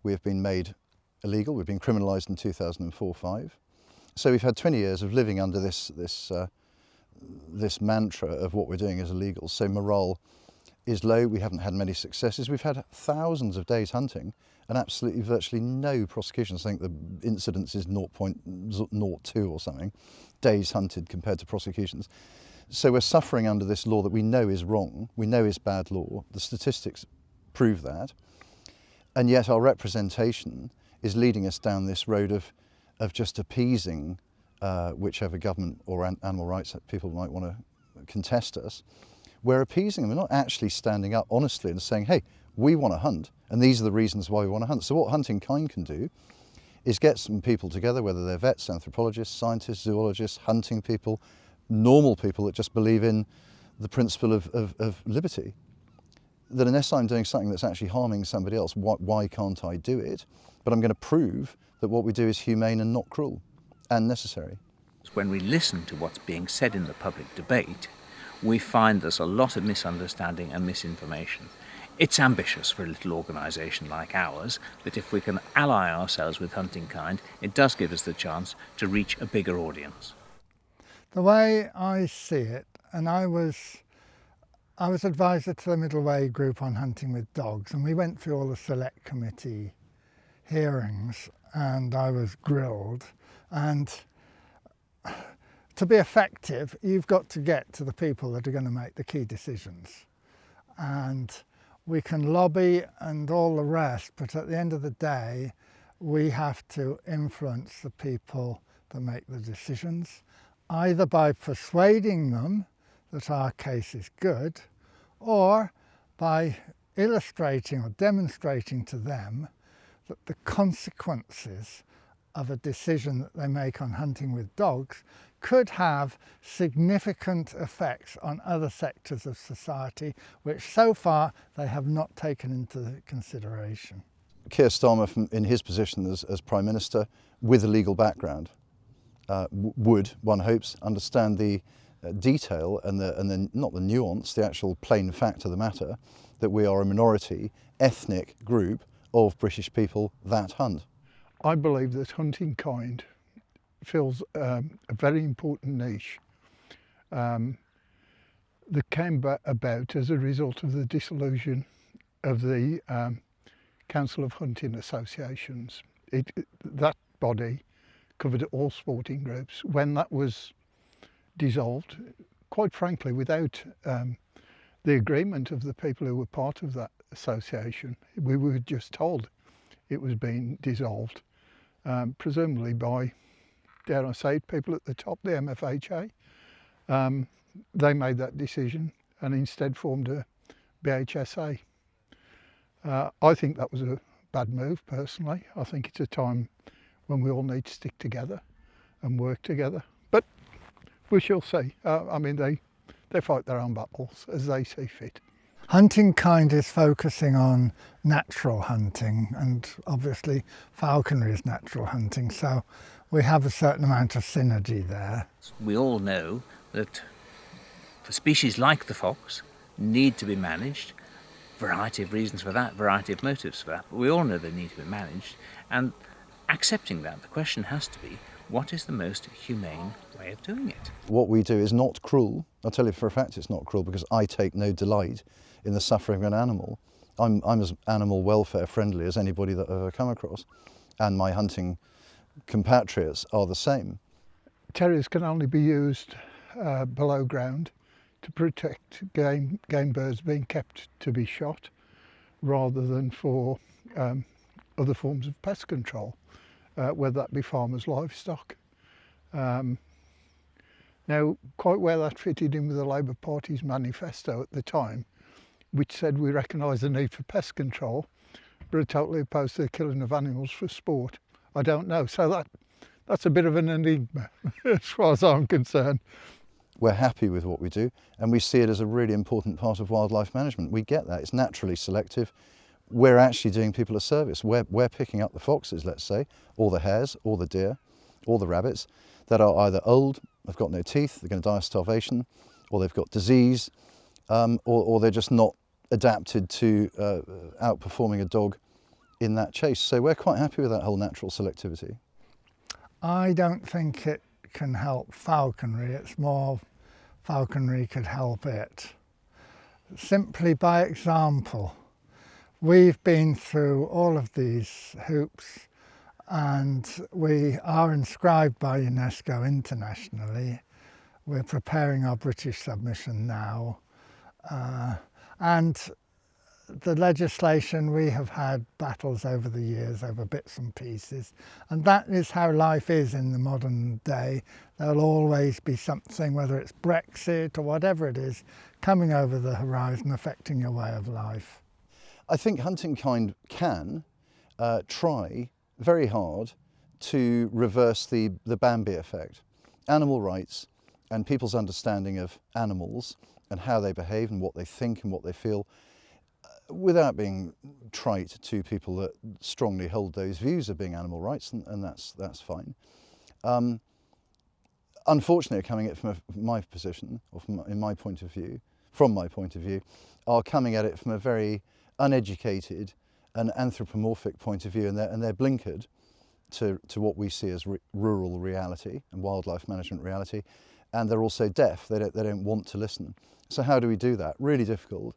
we have been made illegal. We've been criminalised in 2004-05. So we've had 20 years of living under this mantra of what we're doing is illegal. So morale is low. We haven't had many successes. We've had thousands of days hunting and absolutely virtually no prosecutions. I think the incidence is 0.02 or something, days hunted compared to prosecutions. So we're suffering under this law that we know is wrong, we know is bad law. The statistics prove that. And yet our representation is leading us down this road of just appeasing whichever government or animal rights people might want to contest us. We're appeasing them. We're not actually standing up honestly and saying, hey, we want to hunt, and these are the reasons why we want to hunt. So what Hunting Kind can do is get some people together, whether they're vets, anthropologists, scientists, zoologists, hunting people, normal people that just believe in the principle of liberty. That unless I'm doing something that's actually harming somebody else, why can't I do it? But I'm going to prove that what we do is humane and not cruel and necessary. When we listen to what's being said in the public debate, we find there's a lot of misunderstanding and misinformation. It's ambitious for a little organisation like ours, but if we can ally ourselves with Hunting Kind, it does give us the chance to reach a bigger audience. The way I see it, and I was advisor to the Middle Way group on hunting with dogs, and we went through all the select committee hearings, and I was grilled. And to be effective, you've got to get to the people that are going to make the key decisions. And we can lobby and all the rest, but at the end of the day, we have to influence the people that make the decisions, either by persuading them that our case is good, or by illustrating or demonstrating to them that the consequences of a decision that they make on hunting with dogs could have significant effects on other sectors of society, which so far they have not taken into consideration. Keir Starmer, in his position as Prime Minister, with a legal background, would, one hopes, understand the detail and not the nuance, the actual plain fact of the matter, that we are a minority ethnic group of British people that hunt. I believe that Hunting Kind fills a very important niche that came about as a result of the dissolution of the Council of Hunting Associations. That body covered all sporting groups. When that was dissolved, quite frankly, without the agreement of the people who were part of that association, we were just told it was being dissolved, presumably by, dare I say it, people at the top, the MFHA. They made that decision and instead formed a BHSA. I think that was a bad move, personally. I think it's a time when we all need to stick together and work together. But we shall see. I mean, they fight their own battles as they see fit. Hunting Kind is focusing on natural hunting, and obviously falconry is natural hunting, so we have a certain amount of synergy there. We all know that for species like the fox need to be managed, variety of reasons for that, variety of motives for that, but we all know they need to be managed, and accepting that, the question has to be, what is the most humane way of doing it? What we do is not cruel. I'll tell you for a fact it's not cruel, because I take no delight in the suffering of an animal. I'm as animal welfare friendly as anybody that I've ever come across, and my hunting compatriots are the same. Terriers can only be used below ground to protect game birds being kept to be shot, rather than for other forms of pest control, whether that be farmers' livestock. Now, quite where that fitted in with the Labour Party's manifesto at the time, which said we recognise the need for pest control, but are totally opposed to the killing of animals for sport, I don't know. So that's a bit of an enigma as far as I'm concerned. We're happy with what we do, and we see it as a really important part of wildlife management. We get that. It's naturally selective. We're actually doing people a service. We're picking up the foxes, let's say, or the hares, or the deer, or the rabbits that are either old, have got no teeth, they're going to die of starvation, or they've got disease, or they're just not adapted to outperforming a dog in that chase. So we're quite happy with that whole natural selectivity. I don't think it can help falconry, it's more falconry could help it. Simply by example, we've been through all of these hoops and we are inscribed by UNESCO internationally. We're preparing our British submission now. And the legislation, we have had battles over the years over bits and pieces, and that is how life is in the modern day. There'll always be something, whether it's Brexit or whatever it is, coming over the horizon affecting your way of life. I think hunting kind can try very hard to reverse the Bambi effect. Animal rights and people's understanding of animals and how they behave and what they think and what they feel, without being trite to people that strongly hold those views of being animal rights, and that's fine. Unfortunately, coming at it from my position, or from my point of view, are coming at it from a very uneducated and anthropomorphic point of view, and they're blinkered to what we see as rural reality and wildlife management reality, and they're also deaf. They don't want to listen. So how do we do that? Really difficult.